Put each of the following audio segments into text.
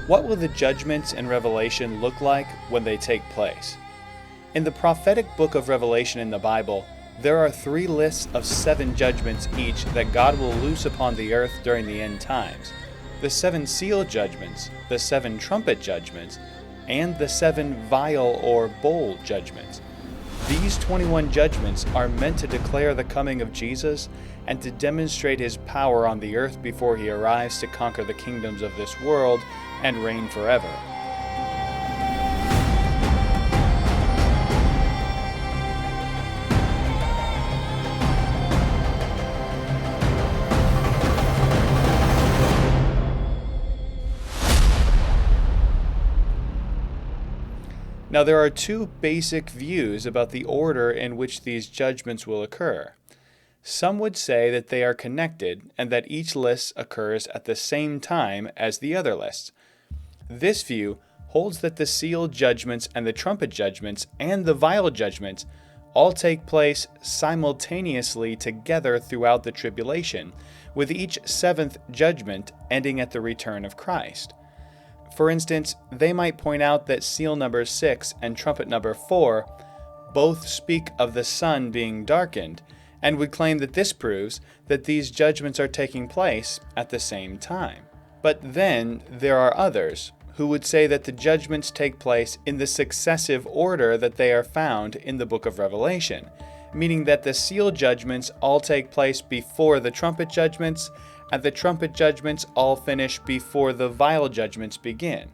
What will the judgments in Revelation look like when they take place? In the prophetic book of Revelation in the Bible, there are 3 lists of 7 judgments each that God will loose upon the earth during the end times: the 7 seal judgments, the 7 trumpet judgments, and the 7 vial or bowl judgments. These 21 judgments are meant to declare the coming of Jesus and to demonstrate his power on the earth before he arrives to conquer the kingdoms of this world and reign forever. Now, there are 2 basic views about the order in which these judgments will occur. Some would say that they are connected and that each list occurs at the same time as the other lists. This view holds that the seal judgments and the trumpet judgments and the vial judgments all take place simultaneously together throughout the tribulation, with each 7th judgment ending at the return of Christ. For instance, they might point out that seal number 6 and trumpet number 4 both speak of the sun being darkened, and would claim that this proves that these judgments are taking place at the same time. But then there are others who would say that the judgments take place in the successive order that they are found in the book of Revelation, meaning that the seal judgments all take place before the trumpet judgments, and the trumpet judgments all finish before the vial judgments begin.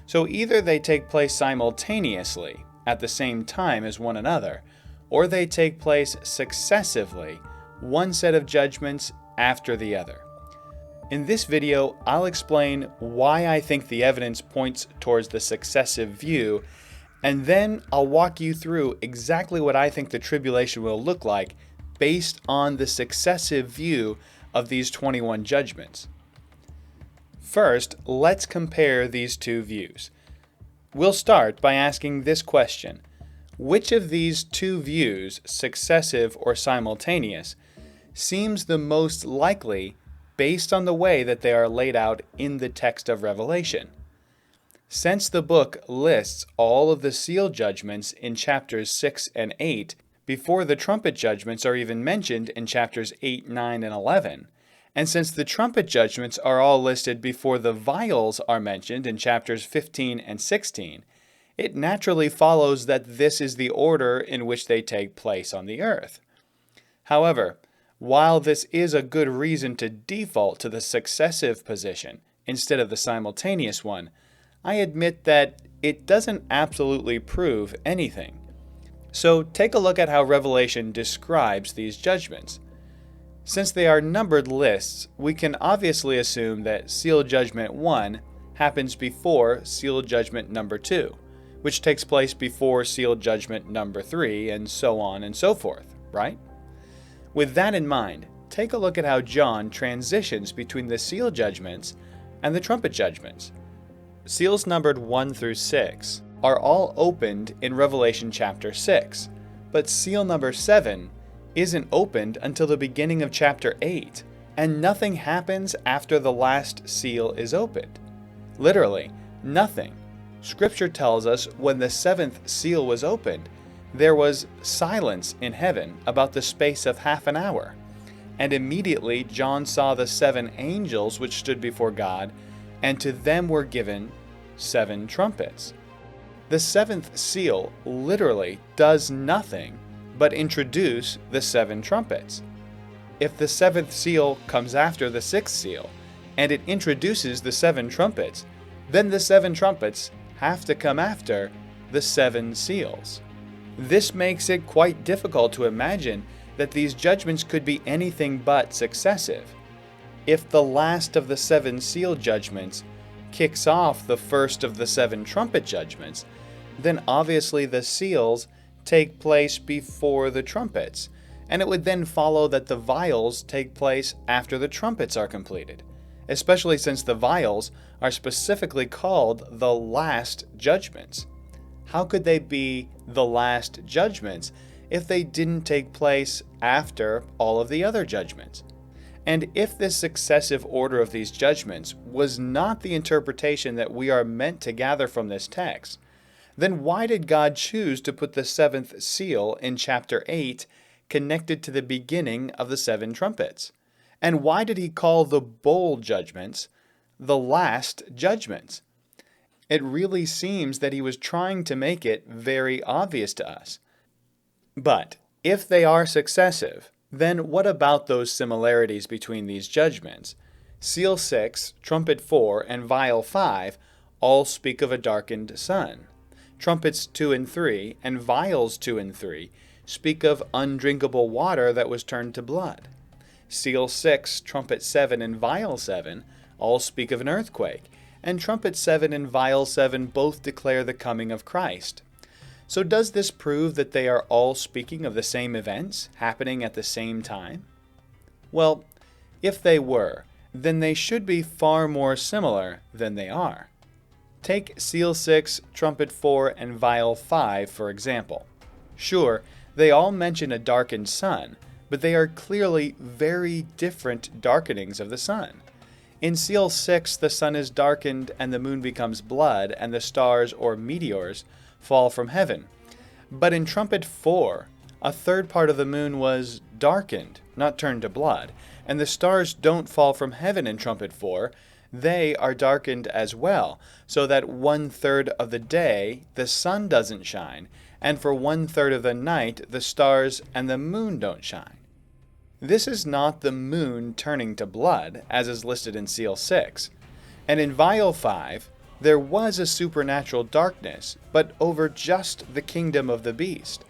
So either they take place simultaneously, at the same time as one another, or they take place successively, one set of judgments after the other. In this video, I'll explain why I think the evidence points towards the successive view, and then I'll walk you through exactly what I think the tribulation will look like based on the successive view of these 21 judgments. First, let's compare these 2 views. We'll start by asking this question: which of these 2 views, successive or simultaneous, seems the most likely based on the way that they are laid out in the text of Revelation? Since the book lists all of the seal judgments in chapters 6 and 8, before the trumpet judgments are even mentioned in chapters 8, 9, and 11, and since the trumpet judgments are all listed before the vials are mentioned in chapters 15 and 16, it naturally follows that this is the order in which they take place on the earth. However, while this is a good reason to default to the successive position instead of the simultaneous one, I admit that it doesn't absolutely prove anything. So take a look at how Revelation describes these judgments. Since they are numbered lists, we can obviously assume that seal judgment 1 happens before seal judgment number 2, which takes place before seal judgment number 3, and so on and so forth, right? With that in mind, take a look at how John transitions between the seal judgments and the trumpet judgments. Seals numbered 1 through 6 are all opened in Revelation chapter 6, but seal number 7 isn't opened until the beginning of chapter 8, and nothing happens after the last seal is opened. Literally, nothing. Scripture tells us when the 7th seal was opened, there was silence in heaven about the space of half an hour, and immediately John saw the 7 angels which stood before God, and to them were given 7 trumpets. The 7th seal literally does nothing but introduce the 7 trumpets. If the 7th seal comes after the 6th seal, and it introduces the 7 trumpets, then the 7 trumpets have to come after the 7 seals. This makes it quite difficult to imagine that these judgments could be anything but successive. If the last of the 7 seal judgments kicks off the first of the 7 trumpet judgments, then obviously the seals take place before the trumpets, and it would then follow that the vials take place after the trumpets are completed, especially since the vials are specifically called the last judgments. How could they be the last judgments if they didn't take place after all of the other judgments? And if this successive order of these judgments was not the interpretation that we are meant to gather from this text, then why did God choose to put the seventh seal in chapter 8 connected to the beginning of the seven trumpets? And why did he call the bowl judgments the last judgments? It really seems that he was trying to make it very obvious to us. But if they are successive, then what about those similarities between these judgments? Seal 6, trumpet 4, and vial 5 all speak of a darkened sun. Trumpets 2 and 3 and vials 2 and 3 speak of undrinkable water that was turned to blood. Seal 6, trumpet 7, and vial 7 all speak of an earthquake, and trumpet 7 and vial 7 both declare the coming of Christ. So does this prove that they are all speaking of the same events happening at the same time? Well, if they were, then they should be far more similar than they are. Take Seal 6, Trumpet 4, and Vial 5, for example. Sure, they all mention a darkened sun, but they are clearly very different darkenings of the sun. In Seal 6, the sun is darkened and the moon becomes blood, and the stars or meteors fall from heaven. But in Trumpet 4, a third part of the moon was darkened, not turned to blood, and the stars don't fall from heaven in Trumpet 4. They are darkened as well, so that 1/3 of the day the sun doesn't shine, and for 1/3 of the night the stars and the moon don't shine. This is not the moon turning to blood, as is listed in Seal 6. And in Vial 5, there was a supernatural darkness, but over just the kingdom of the beast.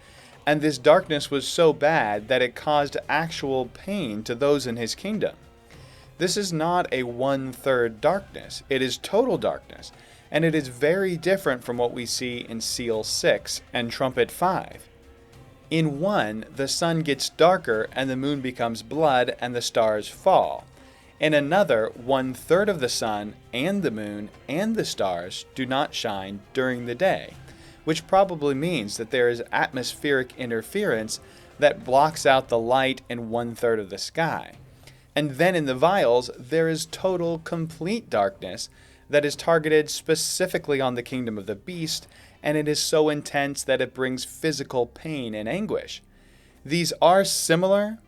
And this darkness was so bad that it caused actual pain to those in his kingdom. This is not a 1/3 darkness. It is total darkness, and it is very different from what we see in Seal 6 and Trumpet 5. In one, the sun gets darker and the moon becomes blood and the stars fall. In another, 1/3 of the sun and the moon and the stars do not shine during the day, which probably means that there is atmospheric interference that blocks out the light in 1/3 of the sky. And then in the vials, there is total, complete darkness that is targeted specifically on the kingdom of the beast, and it is so intense that it brings physical pain and anguish. These are similar,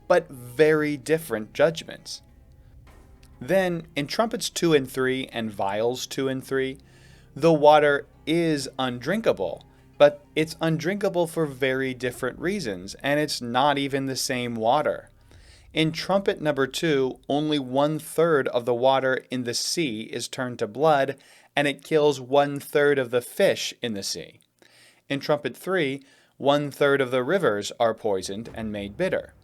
but very different judgments. Then, in Trumpets 2 and 3 and Vials 2 and 3, the water is undrinkable, but it's undrinkable for very different reasons, and it's not even the same water. In Trumpet number 2, only 1/3 of the water in the sea is turned to blood, and it kills 1/3 of the fish in the sea. In Trumpet 3, 1/3 of the rivers are poisoned and made bitter.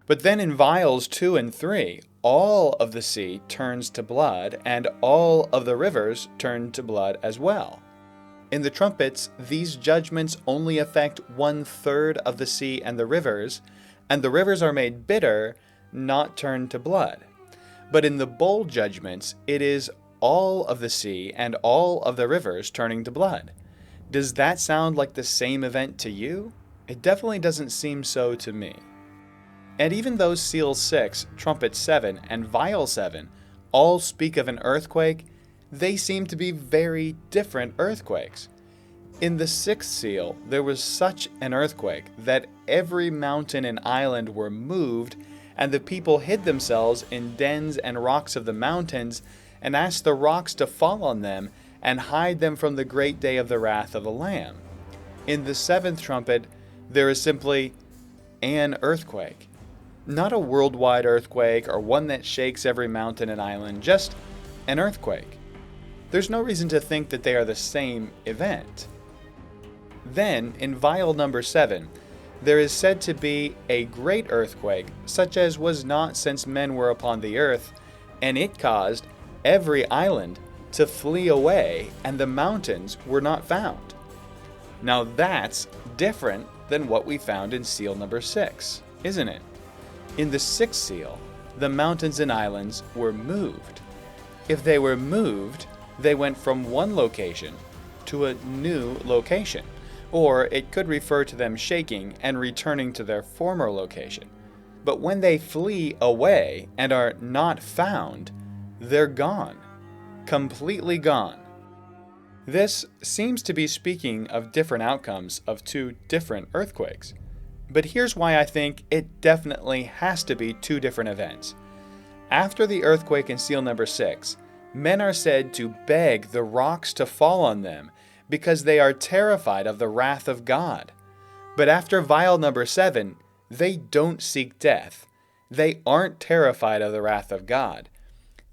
But then in Vials 2 and 3, all of the sea turns to blood, and all of the rivers turn to blood as well. In the trumpets, these judgments only affect 1/3 of the sea and the rivers are made bitter, not turned to blood. But in the bowl judgments, it is all of the sea and all of the rivers turning to blood. Does that sound like the same event to you? It definitely doesn't seem so to me. And even though Seal 6, Trumpet 7, and Vial 7 all speak of an earthquake, they seem to be very different earthquakes. In the 6th seal, there was such an earthquake that every mountain and island were moved, and the people hid themselves in dens and rocks of the mountains, and asked the rocks to fall on them and hide them from the great day of the wrath of the Lamb. In the 7th trumpet, there is simply an earthquake. Not a worldwide earthquake or one that shakes every mountain and island, just an earthquake. There's no reason to think that they are the same event. Then, in Vial number 7, there is said to be a great earthquake, such as was not since men were upon the earth, and it caused every island to flee away, and the mountains were not found. Now that's different than what we found in seal number 6, isn't it? In the 6th seal, the mountains and islands were moved. If they were moved, they went from one location to a new location, or it could refer to them shaking and returning to their former location. But when they flee away and are not found, they're gone. Completely gone. This seems to be speaking of different outcomes of two different earthquakes. But here's why I think it definitely has to be two different events. After the earthquake in seal number 6, men are said to beg the rocks to fall on them because they are terrified of the wrath of God. But after vial number 7, they don't seek death. They aren't terrified of the wrath of God.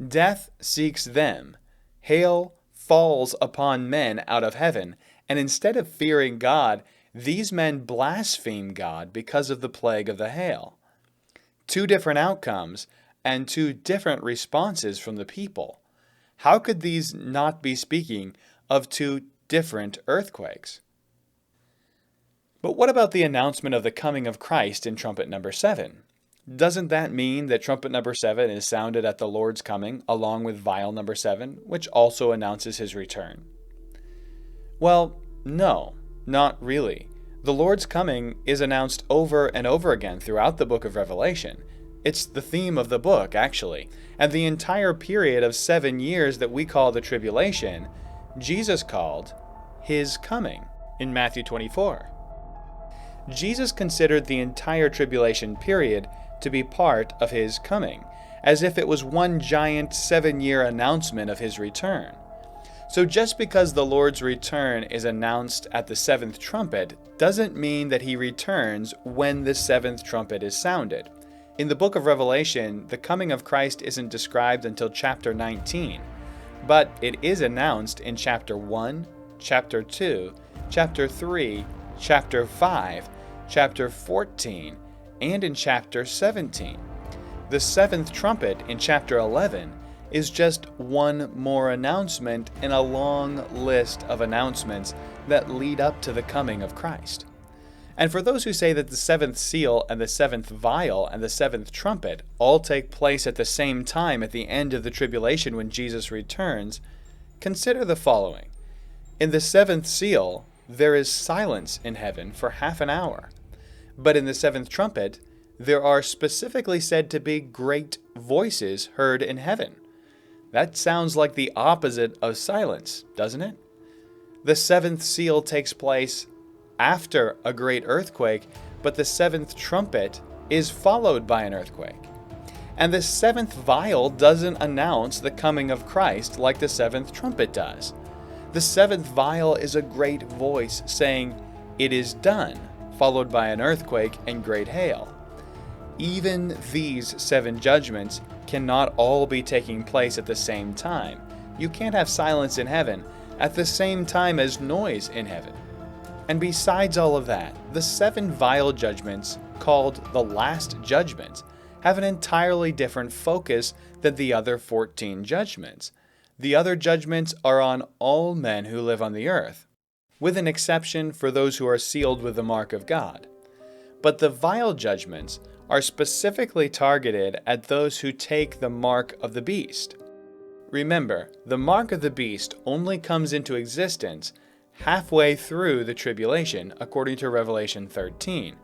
Death seeks them. Hail falls upon men out of heaven, and instead of fearing God, these men blaspheme God because of the plague of the hail. Two different outcomes and two different responses from the people. How could these not be speaking of two different earthquakes? But what about the announcement of the coming of Christ in trumpet number 7? Doesn't that mean that trumpet number 7 is sounded at the Lord's coming along with vial number 7, which also announces his return? Well, no, not really. The Lord's coming is announced over and over again throughout the book of Revelation. It's the theme of the book, actually. And the entire period of 7 years that we call the tribulation, Jesus called his coming in Matthew 24. Jesus considered the entire tribulation period to be part of his coming, as if it was one giant 7-year announcement of his return. So just because the Lord's return is announced at the 7th trumpet doesn't mean that he returns when the 7th trumpet is sounded. In the book of Revelation, the coming of Christ isn't described until chapter 19, but it is announced in chapter 1, chapter 2, chapter 3, chapter 5, chapter 14, and in chapter 17. The 7th trumpet in chapter 11 is just one more announcement in a long list of announcements that lead up to the coming of Christ. And for those who say that the 7th seal and the 7th vial and the 7th trumpet all take place at the same time at the end of the tribulation when Jesus returns, consider the following. In the 7th seal, there is silence in heaven for half an hour. But in the 7th trumpet, there are specifically said to be great voices heard in heaven. That sounds like the opposite of silence, doesn't it? The 7th seal takes place after a great earthquake, but the 7th trumpet is followed by an earthquake. And the 7th vial doesn't announce the coming of Christ like the 7th trumpet does. The 7th vial is a great voice saying, "It is done," followed by an earthquake and great hail. Even these 7 judgments cannot all be taking place at the same time. You can't have silence in heaven at the same time as noise in heaven. And besides all of that, the 7 vial judgments, called the last judgments, have an entirely different focus than the other 14 judgments. The other judgments are on all men who live on the earth, with an exception for those who are sealed with the mark of God. But the vial judgments are specifically targeted at those who take the mark of the beast. Remember, the mark of the beast only comes into existence halfway through the tribulation, according to Revelation 13.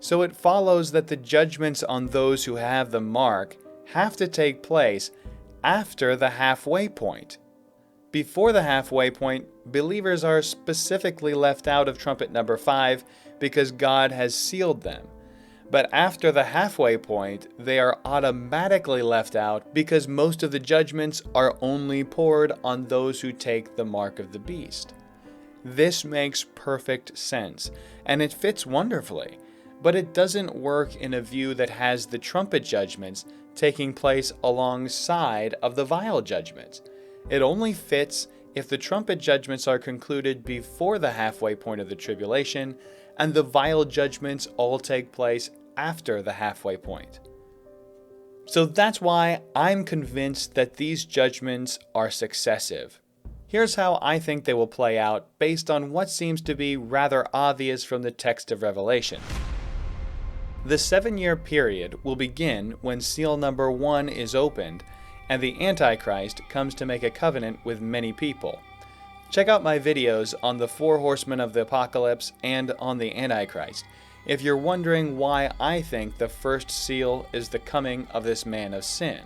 So it follows that the judgments on those who have the mark have to take place after the halfway point. Before the halfway point, believers are specifically left out of trumpet number 5 because God has sealed them. But after the halfway point, they are automatically left out because most of the judgments are only poured on those who take the mark of the beast. This makes perfect sense, and it fits wonderfully, but it doesn't work in a view that has the trumpet judgments taking place alongside of the vial judgments. It only fits if the trumpet judgments are concluded before the halfway point of the tribulation, and the vial judgments all take place after the halfway point. So that's why I'm convinced that these judgments are successive. Here's how I think they will play out based on what seems to be rather obvious from the text of Revelation. The 7-year period will begin when seal number 1 is opened and the Antichrist comes to make a covenant with many people. Check out my videos on the 4 horsemen of the apocalypse and on the Antichrist. if you're wondering why I think the first seal is the coming of this man of sin.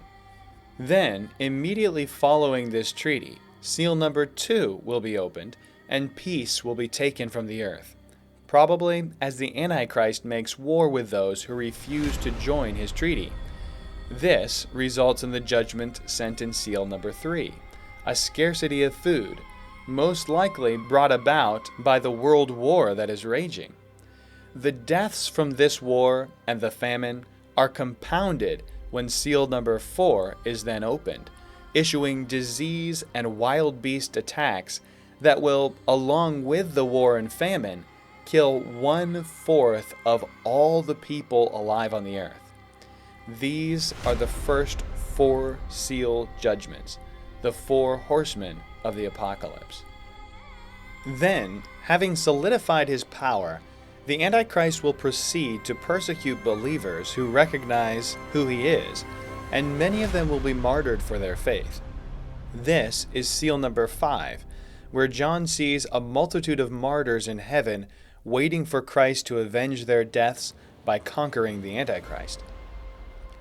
Then, immediately following this treaty, seal number 2 will be opened, and peace will be taken from the earth, probably as the Antichrist makes war with those who refuse to join his treaty. This results in the judgment sent in seal number 3, a scarcity of food, most likely brought about by the world war that is raging. The deaths from this war and the famine are compounded when seal number 4 is then opened, issuing disease and wild beast attacks that will, along with the war and famine, kill 1/4 of all the people alive on the earth. These are the first 4 seal judgments, the 4 horsemen of the apocalypse. Then, having solidified his power, the Antichrist will proceed to persecute believers who recognize who he is, and many of them will be martyred for their faith. This is seal number 5, where John sees a multitude of martyrs in heaven waiting for Christ to avenge their deaths by conquering the Antichrist.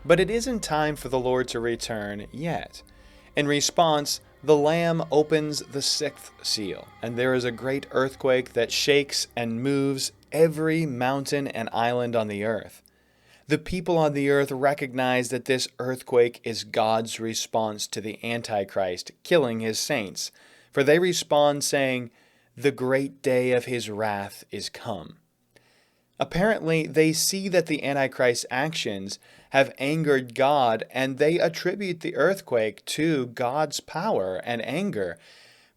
But it isn't time for the Lord to return yet. In response, the Lamb opens the 6th seal, and there is a great earthquake that shakes and moves every mountain and island on the earth. The people on the earth recognize that this earthquake is God's response to the Antichrist killing his saints, for they respond saying, "The great day of his wrath is come." Apparently, they see that the Antichrist's actions have angered God, and they attribute the earthquake to God's power and anger,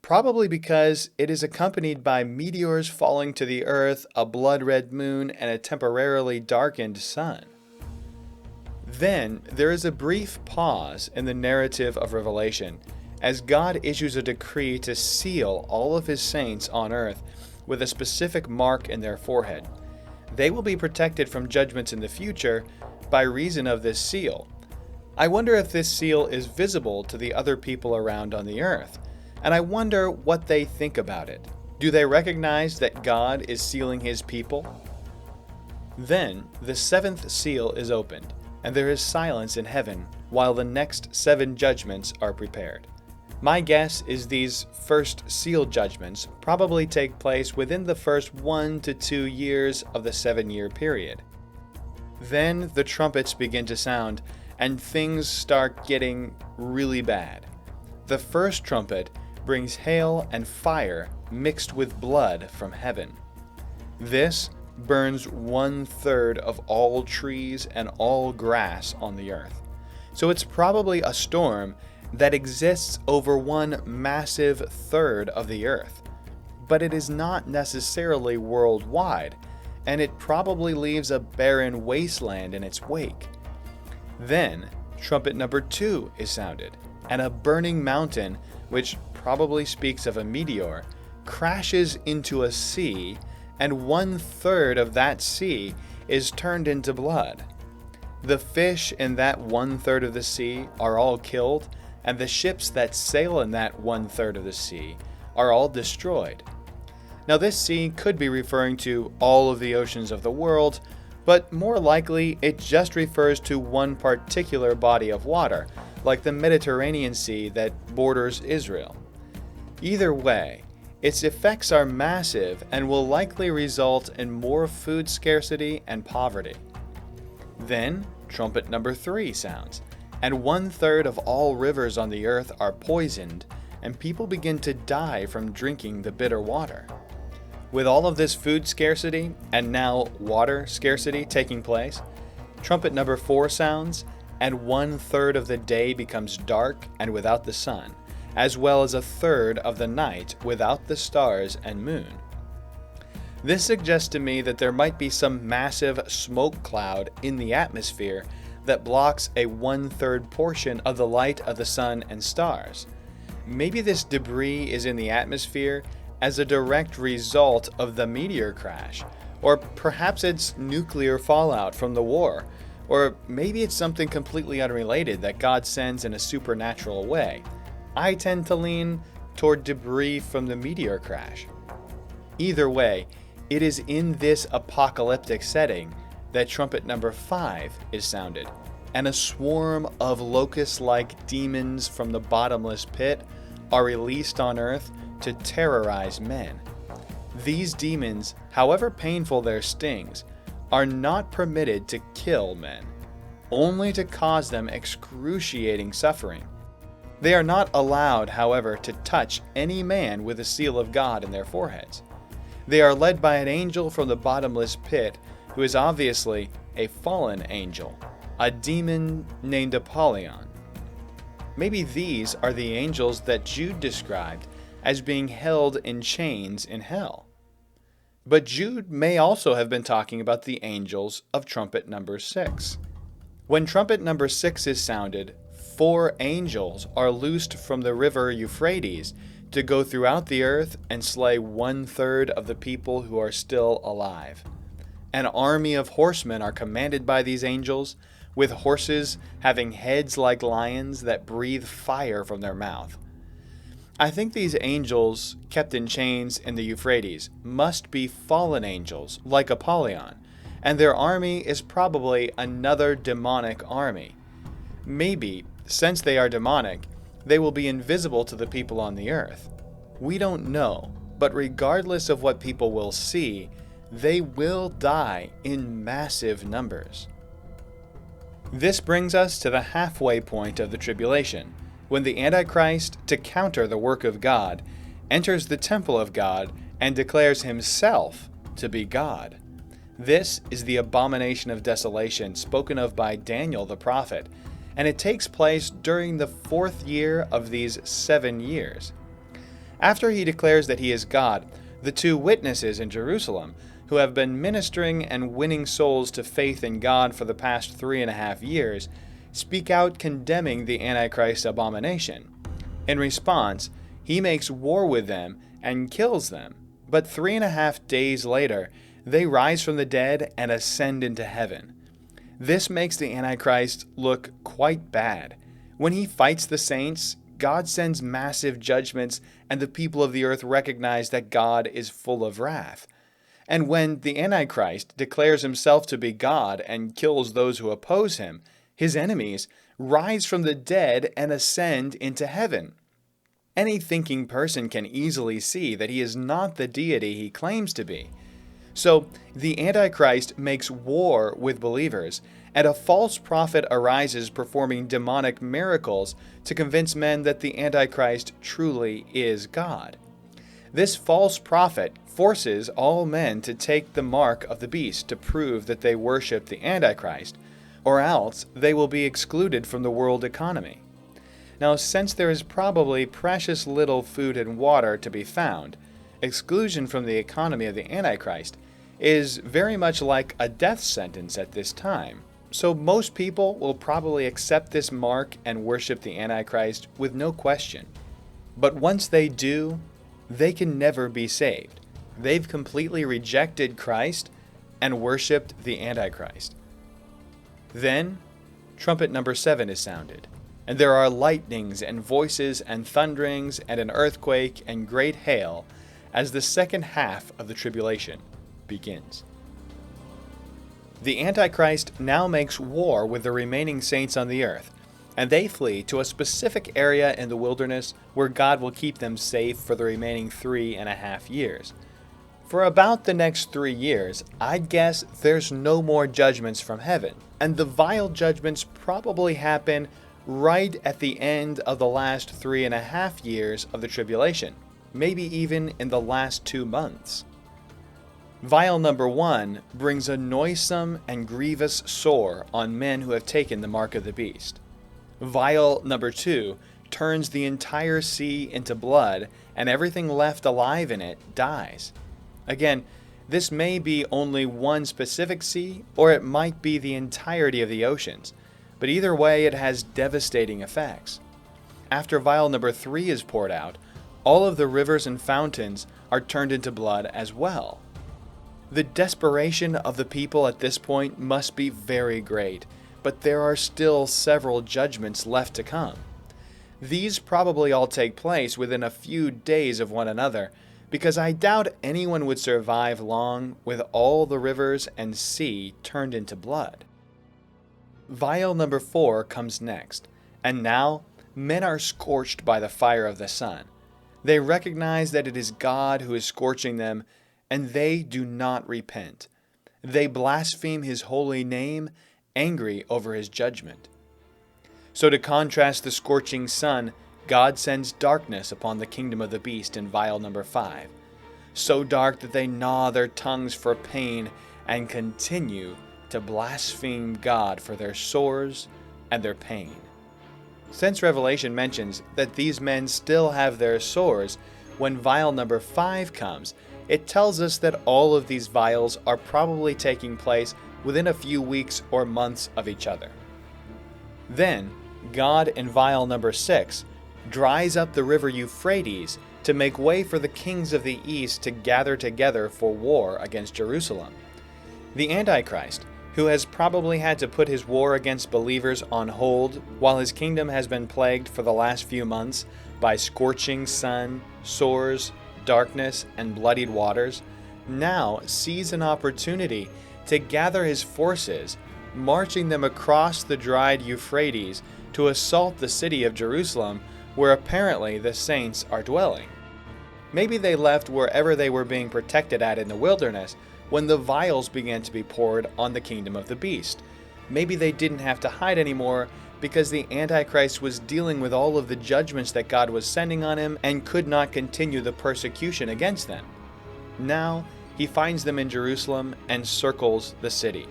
probably because it is accompanied by meteors falling to the earth, a blood-red moon, and a temporarily darkened sun. Then there is a brief pause in the narrative of Revelation, as God issues a decree to seal all of his saints on earth with a specific mark in their forehead. They will be protected from judgments in the future by reason of this seal. I wonder if this seal is visible to the other people around on the earth, and I wonder what they think about it. Do they recognize that God is sealing his people? Then the 7th seal is opened, and there is silence in heaven while the next 7 judgments are prepared. My guess is these first seal judgments probably take place within the first 1 to 2 years of the 7-year period. Then the trumpets begin to sound, and things start getting really bad. The first trumpet brings hail and fire mixed with blood from heaven. This burns 1/3 of all trees and all grass on the earth. So it's probably a storm that exists over one massive third of the earth. But it is not necessarily worldwide, and it probably leaves a barren wasteland in its wake. Then, trumpet number 2 is sounded, and a burning mountain, which probably speaks of a meteor, crashes into a sea, and 1/3 of that sea is turned into blood. The fish in that 1/3 of the sea are all killed, and the ships that sail in that 1/3 of the sea are all destroyed. Now this sea could be referring to all of the oceans of the world, but more likely it just refers to one particular body of water, like the Mediterranean Sea that borders Israel. Either way, its effects are massive and will likely result in more food scarcity and poverty. Then, trumpet number 3 sounds, and 1/3 of all rivers on the earth are poisoned, and people begin to die from drinking the bitter water. With all of this food scarcity, and now water scarcity taking place, trumpet number 4 sounds, and 1/3 of the day becomes dark and without the sun, as well as 1/3 of the night without the stars and moon. This suggests to me that there might be some massive smoke cloud in the atmosphere that blocks a 1/3 portion of the light of the sun and stars. Maybe this debris is in the atmosphere as a direct result of the meteor crash, or perhaps it's nuclear fallout from the war, or maybe it's something completely unrelated that God sends in a supernatural way. I tend to lean toward debris from the meteor crash. Either way, It is in this apocalyptic setting that trumpet number 5 is sounded, and a swarm of locust-like demons from the bottomless pit are released on earth to terrorize men. These demons, however painful their stings, are not permitted to kill men, only to cause them excruciating suffering. They are not allowed, however, to touch any man with the seal of God in their foreheads. They are led by an angel from the bottomless pit who is obviously a fallen angel, a demon named Apollyon. Maybe these are the angels that Jude described as being held in chains in hell. But Jude may also have been talking about the angels of trumpet number 6. When trumpet number 6 is sounded, 4 angels are loosed from the river Euphrates to go throughout the earth and slay 1/3 of the people who are still alive. An army of horsemen are commanded by these angels, with horses having heads like lions that breathe fire from their mouth. I think these angels kept in chains in the Euphrates must be fallen angels like Apollyon, and their army is probably another demonic army. Maybe, since they are demonic, they will be invisible to the people on the earth. We don't know, but regardless of what people will see, they will die in massive numbers. This brings us to the halfway point of the tribulation, when the Antichrist, to counter the work of God, enters the temple of God and declares himself to be God. This is the abomination of desolation spoken of by Daniel the prophet, and it takes place during the 4th year of these 7 years. After he declares that he is God, the 2 witnesses in Jerusalem, who have been ministering and winning souls to faith in God for the past 3.5 years, speak out condemning the Antichrist abomination. In response, he makes war with them and kills them, but 3.5 days later, they rise from the dead and ascend into heaven. This makes the Antichrist look quite bad. When he fights the saints, God sends massive judgments, and the people of the earth recognize that God is full of wrath. And when the Antichrist declares himself to be God and kills those who oppose him, his enemies rise from the dead and ascend into heaven. Any thinking person can easily see that he is not the deity he claims to be. So the Antichrist makes war with believers, and a false prophet arises performing demonic miracles to convince men that the Antichrist truly is God. This false prophet forces all men to take the mark of the beast to prove that they worship the Antichrist, or else they will be excluded from the world economy. Now, since there is probably precious little food and water to be found, exclusion from the economy of the Antichrist is very much like a death sentence at this time. So most people will probably accept this mark and worship the Antichrist with no question. But once they do, they can never be saved. They've completely rejected Christ and worshiped the Antichrist. Then, trumpet number 7 is sounded, and there are lightnings and voices and thunderings and an earthquake and great hail as the second half of the tribulation begins. The Antichrist now makes war with the remaining saints on the earth, and they flee to a specific area in the wilderness where God will keep them safe for the remaining 3.5 years. For about the next 3 years, I'd guess there's no more judgments from heaven, and the vile judgments probably happen right at the end of the last 3.5 years of the tribulation, maybe even in the last 2 months. Vial number 1 brings a noisome and grievous sore on men who have taken the mark of the beast. Vial number 2 turns the entire sea into blood, and everything left alive in it dies. Again, this may be only one specific sea, or it might be the entirety of the oceans, but either way it has devastating effects. After vial number 3 is poured out, all of the rivers and fountains are turned into blood as well. The desperation of the people at this point must be very great, but there are still several judgments left to come. These probably all take place within a few days of one another, because I doubt anyone would survive long with all the rivers and sea turned into blood. Vial number 4 comes next, and now men are scorched by the fire of the sun. They recognize that it is God who is scorching them, and they do not repent. They blaspheme his holy name, angry over his judgment. So to contrast the scorching sun, God sends darkness upon the kingdom of the beast in vial number 5, so dark that they gnaw their tongues for pain and continue to blaspheme God for their sores and their pain. Since Revelation mentions that these men still have their sores, when vial number 5 comes, it tells us that all of these vials are probably taking place within a few weeks or months of each other. Then, God in vial number 6 dries up the river Euphrates to make way for the kings of the east to gather together for war against Jerusalem. The Antichrist, who has probably had to put his war against believers on hold while his kingdom has been plagued for the last few months by scorching sun, sores, darkness, and bloodied waters, now sees an opportunity to gather his forces, marching them across the dried Euphrates to assault the city of Jerusalem, where apparently the saints are dwelling. Maybe they left wherever they were being protected at in the wilderness when the vials began to be poured on the kingdom of the beast. Maybe they didn't have to hide anymore because the Antichrist was dealing with all of the judgments that God was sending on him and could not continue the persecution against them. Now he finds them in Jerusalem and circles the city.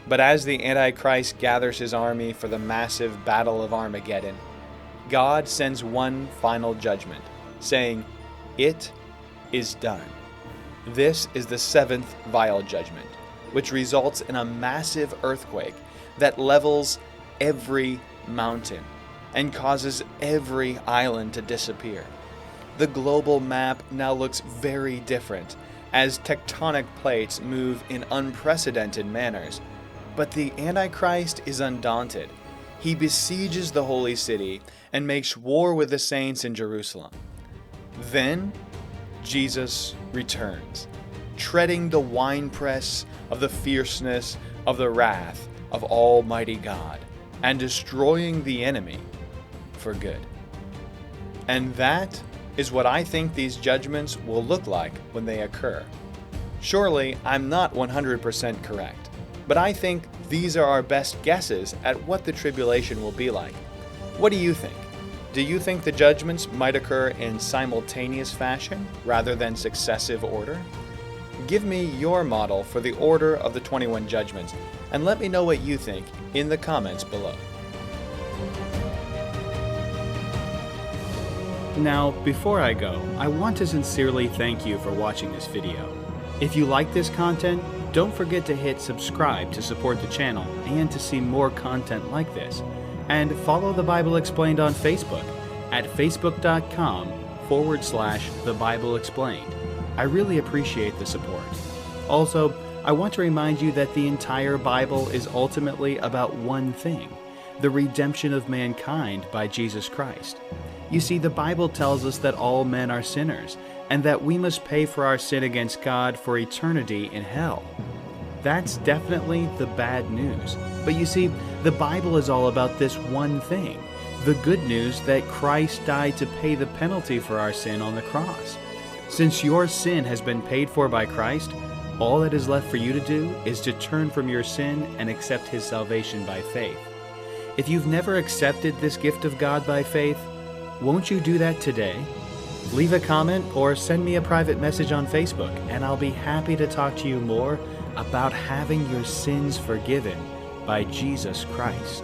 But as the Antichrist gathers his army for the massive battle of Armageddon, God sends one final judgment, saying, "It is done." This is the 7th vial judgment, which results in a massive earthquake that levels every mountain and causes every island to disappear. The global map now looks very different as tectonic plates move in unprecedented manners. But the Antichrist is undaunted. He besieges the holy city and makes war with the saints in Jerusalem. Then Jesus returns, treading the winepress of the fierceness of the wrath of Almighty God, and destroying the enemy for good. And that is what I think these judgments will look like when they occur. Surely I'm not 100% correct, but I think these are our best guesses at what the tribulation will be like. What do you think? Do you think the judgments might occur in simultaneous fashion rather than successive order? Give me your model for the order of the 21 judgments, and let me know what you think in the comments below. Now, before I go, I want to sincerely thank you for watching this video. If you like this content, don't forget to hit subscribe to support the channel and to see more content like this. And follow the Bible Explained on Facebook at facebook.com/The Bible Explained. I really appreciate the support. Also, I want to remind you that the entire Bible is ultimately about one thing: the redemption of mankind by Jesus Christ. You see, the Bible tells us that all men are sinners, and that we must pay for our sin against God for eternity in hell. That's definitely the bad news. But you see, the Bible is all about this one thing: the good news that Christ died to pay the penalty for our sin on the cross. Since your sin has been paid for by Christ, all that is left for you to do is to turn from your sin and accept His salvation by faith. If you've never accepted this gift of God by faith, won't you do that today? Leave a comment or send me a private message on Facebook, and I'll be happy to talk to you more about having your sins forgiven by Jesus Christ.